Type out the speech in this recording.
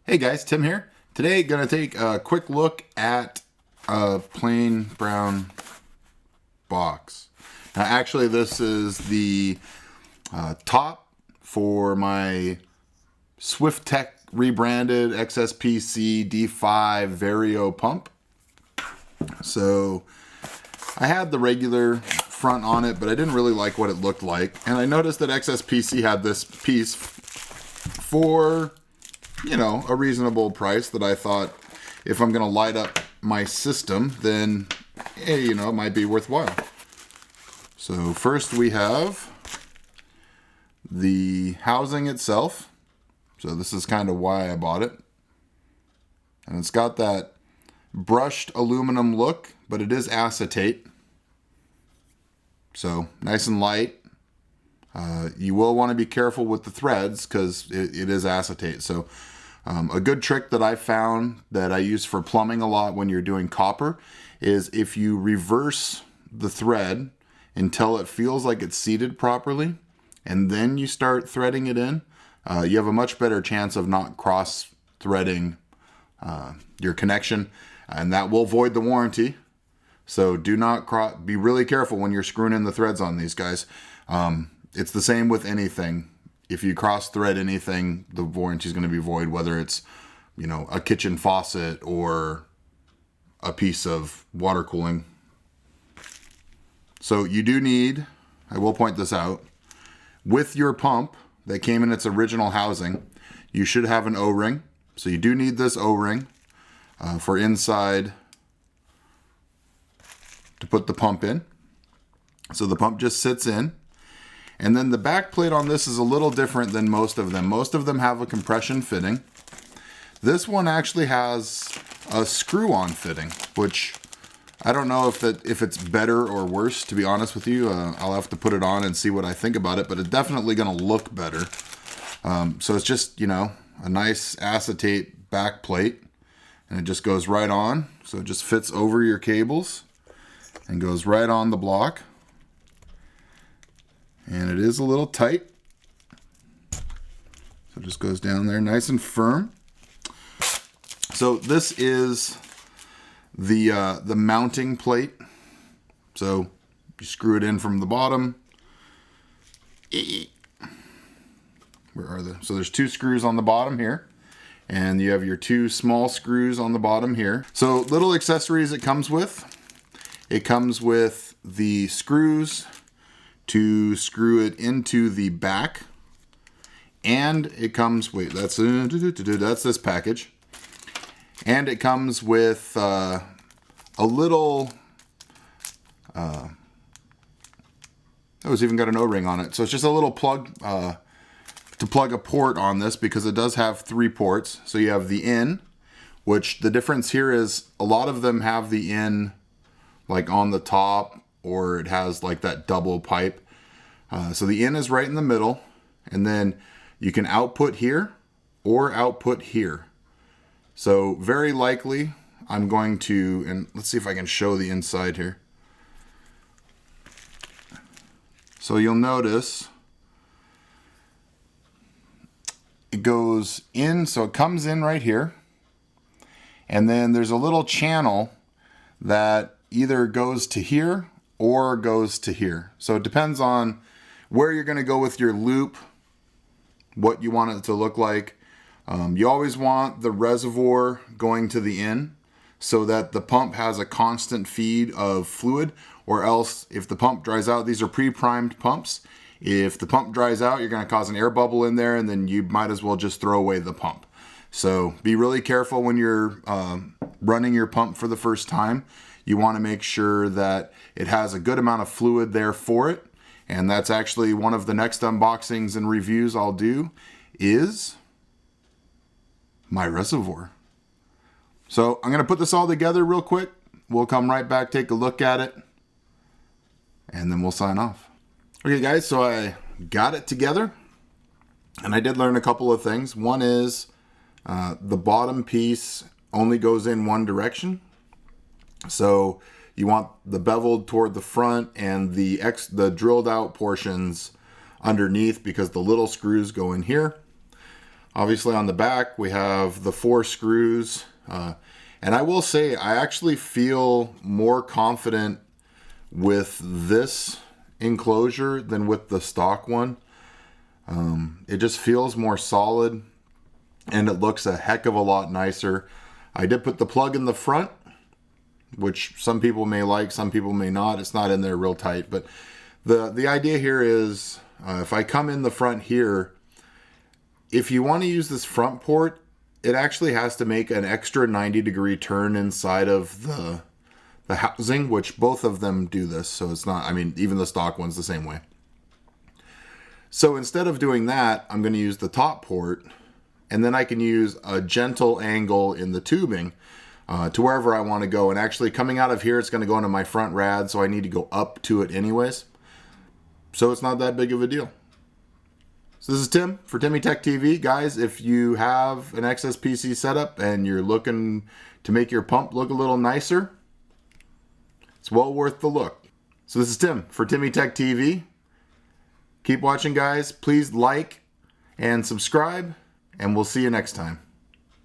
Hey guys, Tim here. Today gonna take a quick look at a plain brown box. Now actually this is the top for my SwiftTech rebranded XSPC D5 Vario pump. So I had the regular front on it, but I didn't really like what it looked like. And I noticed that XSPC had this piece for, you know, a reasonable price that I thought if I'm going to light up my system, then, hey, you know, it might be worthwhile. So first we have the housing itself. So this is kind of why I bought it. And it's got that brushed aluminum look, but it is acetate. So nice and light. You will want to be careful with the threads because it is acetate. So a good trick that I found that I use for plumbing a lot when you're doing copper is if you reverse the thread until it feels like it's seated properly, and then you start threading it in, you have a much better chance of not cross-threading your connection, and that will void the warranty. So do not be really careful when you're screwing in the threads on these guys. It's the same with anything. If you cross thread anything, the warranty is going to be void, whether it's, you know, a kitchen faucet or a piece of water cooling. So you do need, I will point this out, with your pump that came in its original housing, you should have an O-ring. So you do need this O-ring for inside to put the pump in. So the pump just sits in. And then the back plate on this is a little different than most of them. Most of them have a compression fitting. This one actually has a screw-on fitting, which I don't know if it's better or worse, to be honest with you. I'll have to put it on and see what I think about it, but it's definitely going to look better. So it's just, you know, a nice acetate back plate, and it just goes right on. So it just fits over your cables and goes right on the block. And it is a little tight. So it just goes down there nice and firm. So this is the mounting plate. So you screw it in from the bottom. Where are they? So there's two screws on the bottom here. And you have your two small screws on the bottom here. So little accessories it comes with. It comes with the screws to screw it into the back, and it comes, wait, that's this package, and it comes with a little, oh, it's even got an O-ring on it, so it's just a little plug to plug a port on this, because it does have 3 ports. So you have the in, which the difference here is a lot of them have the in like on the top, or it has like that double pipe. So the in is right in the middle, and then you can output here or output here. So very likely I'm going to, and let's see if I can show the inside here. So you'll notice it goes in, so it comes in right here, and then there's a little channel that either goes to here or goes to here. So it depends on where you're going to go with your loop, what you want it to look like. You always want the reservoir going to the in so that the pump has a constant feed of fluid, or else if the pump dries out, these are pre-primed pumps. If the pump dries out, you're going to cause an air bubble in there, and then you might as well just throw away the pump. So be really careful when you're running your pump for the first time. You want to make sure that it has a good amount of fluid there for it. And that's actually one of the next unboxings and reviews I'll do is my reservoir. So I'm going to put this all together real quick. We'll come right back, take a look at it, and then we'll sign off. Okay guys, so I got it together, and I did learn a couple of things. One is the bottom piece only goes in one direction. So you want the beveled toward the front and the drilled out portions underneath, because the little screws go in here. Obviously on the back we have the 4 screws, and I will say I actually feel more confident with this enclosure than with the stock one. It just feels more solid and it looks a heck of a lot nicer. I did put the plug in the front, which some people may like, some people may not. It's not in there real tight, but the idea here is if I come in the front here, if you want to use this front port, it actually has to make an extra 90-degree turn inside of the housing, which both of them do this. So it's not, I mean, even the stock one's the same way. So instead of doing that, I'm going to use the top port, and then I can use a gentle angle in the tubing to wherever I want to go. And actually coming out of here, it's going to go into my front rad, so I need to go up to it anyways. So it's not that big of a deal. So this is Tim for Timmy Tech TV. Guys, if you have an XSPC setup and you're looking to make your pump look a little nicer, it's well worth the look. So this is Tim for Timmy Tech TV. Keep watching, guys. Please like and subscribe, and we'll see you next time.